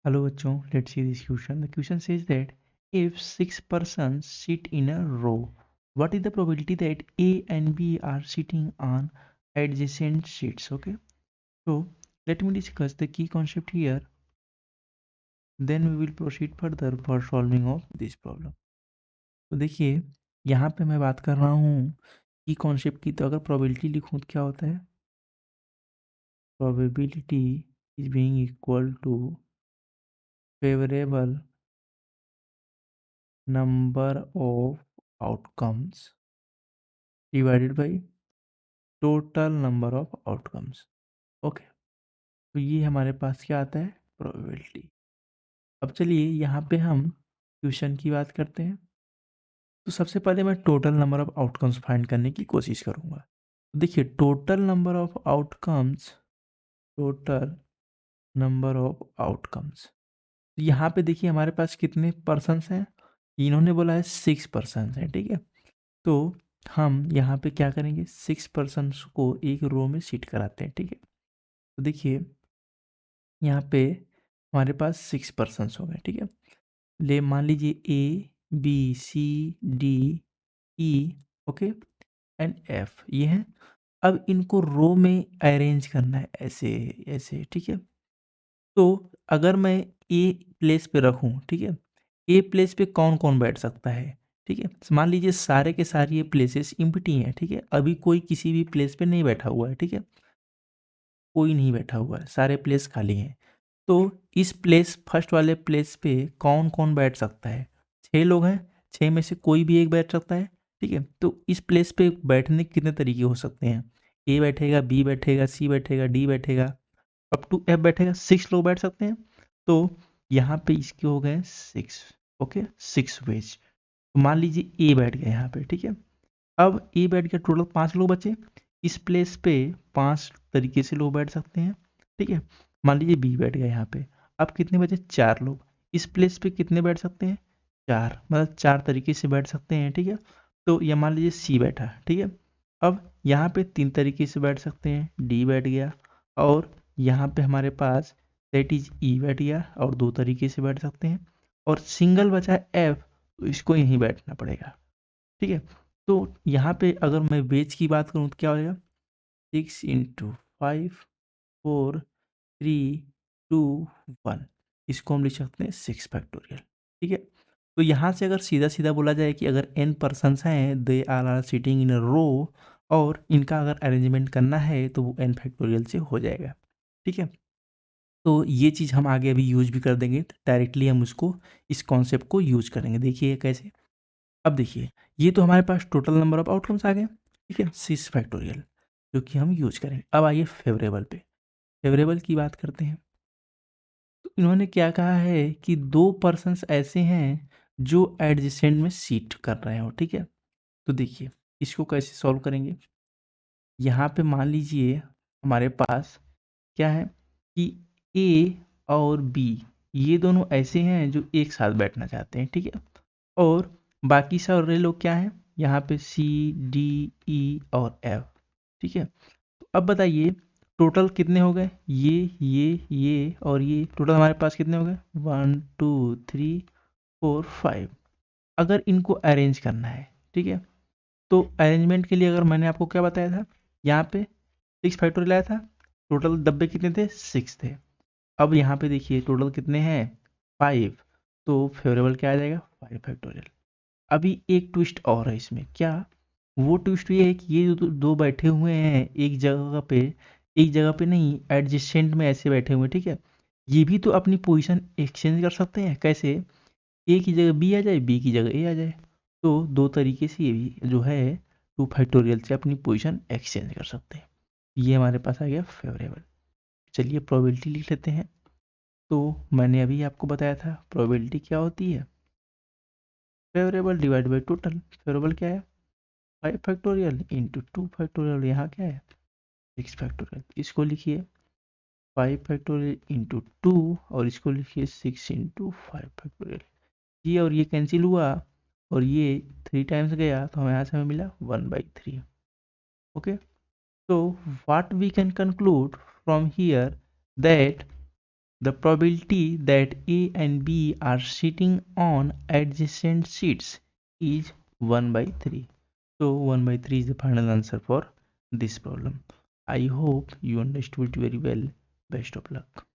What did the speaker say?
Hello बच्चों, let's see this question. The question says that if six persons sit in a row, what is the probability that A and B are sitting on adjacent seats? Okay, so let me discuss the key concept here. Then we will proceed further for solving of this problem. तो देखिए, यहाँ पे मैं बात कर रहा हूँ की कॉन्सेप्ट की, तो अगर प्रोबेबिलिटी लिखूँ तो क्या होता है? Probability is being equal to favourable number of outcomes divided by total number of outcomes. Okay, तो ये हमारे पास क्या आता है? प्रोबेबिलिटी। अब चलिए यहाँ पे हम क्वेश्चन की बात करते हैं। तो सबसे पहले मैं total number of outcomes find करने की कोशिश करूँगा। देखिए, total number of outcomes, total number of outcomes, यहाँ पे देखिए हमारे पास कितने पर्सन्स हैं? इन्होंने बोला है 6 पर्सन्स हैं, ठीक है। तो हम यहाँ पे क्या करेंगे? 6 पर्सन्स को एक रो में सीट कराते हैं, ठीक है। तो देखिए यहाँ पे हमारे पास 6 पर्सन्स हो गए, ठीक है। ले मान लीजिए A B C D E, okay, and F, ये हैं। अब इनको रो में अरेंज करना है ऐसे ऐसे, ठीक है। तो अगर मैं ए प्लेस पे रखूं, ठीक है, ए प्लेस पे कौन कौन बैठ सकता है? ठीक है, मान लीजिए सारे के सारे ये प्लेसेस इम्प्टी हैं, ठीक है, अभी कोई किसी भी प्लेस पे नहीं बैठा हुआ है, ठीक है, कोई नहीं बैठा हुआ है, सारे प्लेस खाली हैं। तो इस प्लेस, फर्स्ट वाले प्लेस पे कौन कौन बैठ सकता है? 6 लोग हैं, 6 में से कोई भी एक बैठ सकता है, ठीक है। तो इस प्लेस पे बैठने के कितने तरीके हो सकते हैं? ए बैठेगा, बी बैठेगा, सी बैठेगा, डी बैठेगा, अप टू एफ बैठेगा। 6 लोग बैठ सकते हैं। तो यहाँ पे इसके हो गए 6, ओके, 6 वेज। तो मान लीजिए ए बैठ गया यहाँ पे, ठीक है। अब ए बैठ गया, टोटल 5 लोग बचे। इस प्लेस पे 5 तरीके से लोग बैठ सकते हैं, ठीक है। मान लीजिए बी बैठ गया यहाँ पे, अब कितने बचे? 4 लोग। इस प्लेस पे कितने बैठ सकते हैं? 4, मतलब 4 तरीके से बैठ सकते हैं, ठीक है। तो ये मान लीजिए सी बैठा, ठीक है। अब यहाँ पे 3 तरीके से बैठ सकते हैं, डी बैठ गया, और यहाँ पे हमारे पास दैट इज ई बैठ गया, और 2 तरीके से बैठ सकते हैं, और सिंगल बचा है एफ, तो इसको यहीं बैठना पड़ेगा, ठीक है। तो यहाँ पे अगर मैं वेज की बात करूँ तो क्या हो जाएगा? 6 × 5 4 3 2 1, इसको हम लिख सकते हैं 6 फैक्टोरियल, ठीक है। तो यहाँ से अगर सीधा सीधा बोला जाए कि अगर n पर्सन्स हैं, दे आर सिटिंग इन अ रो, और इनका अगर अरेंजमेंट करना है तो वो n फैक्टोरियल से हो जाएगा, ठीक है। तो ये चीज़ हम आगे अभी यूज भी कर देंगे, डायरेक्टली हम उसको, इस कॉन्सेप्ट को यूज करेंगे। देखिए कैसे। अब देखिए, ये तो हमारे पास टोटल नंबर ऑफ आउटकम्स आ गए, ठीक है, 6 फैक्टोरियल, जो कि हम यूज करेंगे। अब आइए फेवरेबल पे, फेवरेबल की बात करते हैं। तो इन्होंने क्या कहा है कि 2 पर्सन्स ऐसे हैं जो एडजेसेंट में सीट कर रहे हो, ठीक है। तो देखिए इसको कैसे सॉल्व करेंगे। यहाँ पे मान लीजिए हमारे पास क्या है कि ए और बी, ये दोनों ऐसे हैं जो एक साथ बैठना चाहते हैं, ठीक है। और बाकी सारे लोग क्या हैं? यहाँ पे सी डी ई और एफ, ठीक है। तो अब बताइए टोटल कितने हो गए? ये और ये टोटल हमारे पास कितने हो गए? 1 2 3 4 5। अगर इनको अरेंज करना है, ठीक है, तो अरेंजमेंट के लिए अगर मैंने आपको क्या बताया था, यहाँ पे 6 फैक्टोरियल आया था, टोटल डब्बे कितने थे? 6 थे। अब यहाँ पे देखिए टोटल कितने हैं? 5। तो फेवरेबल क्या आ जाएगा? 5 फैक्टोरियल। अभी एक ट्विस्ट और है इसमें, क्या? वो ट्विस्ट ये है कि ये जो दो बैठे हुए हैं एक जगह पे, एक जगह पे नहीं, एडजेसेंट में ऐसे बैठे हुए हैं, ठीक है। ये भी तो अपनी पोजीशन एक्सचेंज कर सकते हैं। कैसे? ए की जगह बी आ जाए, बी की जगह ए आ जाए। तो 2 तरीके से ये भी जो है 2 फैक्टोरियल से अपनी पोजीशन एक्सचेंज कर सकते हैं। ये हमारे पास आ गया फेवरेबल। चलिए प्रोबेबिलिटी लिख लेते हैं। तो मैंने अभी आपको बताया था प्रोबेबिलिटी क्या होती है? Favourable divide by total. Favourable क्या है? 5 फैक्टोरियल इंटू 2 फैक्टोरियल, यहाँ क्या है? 6 फैक्टोरियल। इसको लिखिए 5 फैक्टोरियल इंटू 2, और इसको लिखिए 6 इंटू 5 फैक्टोरियल। ये और ये कैंसिल हुआ, और ये 3 टाइम्स गया, तो हमें यहाँ से हमें मिला 1/3। Okay, so what we can conclude from here that The probability that A and B are sitting on adjacent seats is 1 by 3. So 1 by 3 is the final answer for this problem. I hope you understood very well. Best of luck.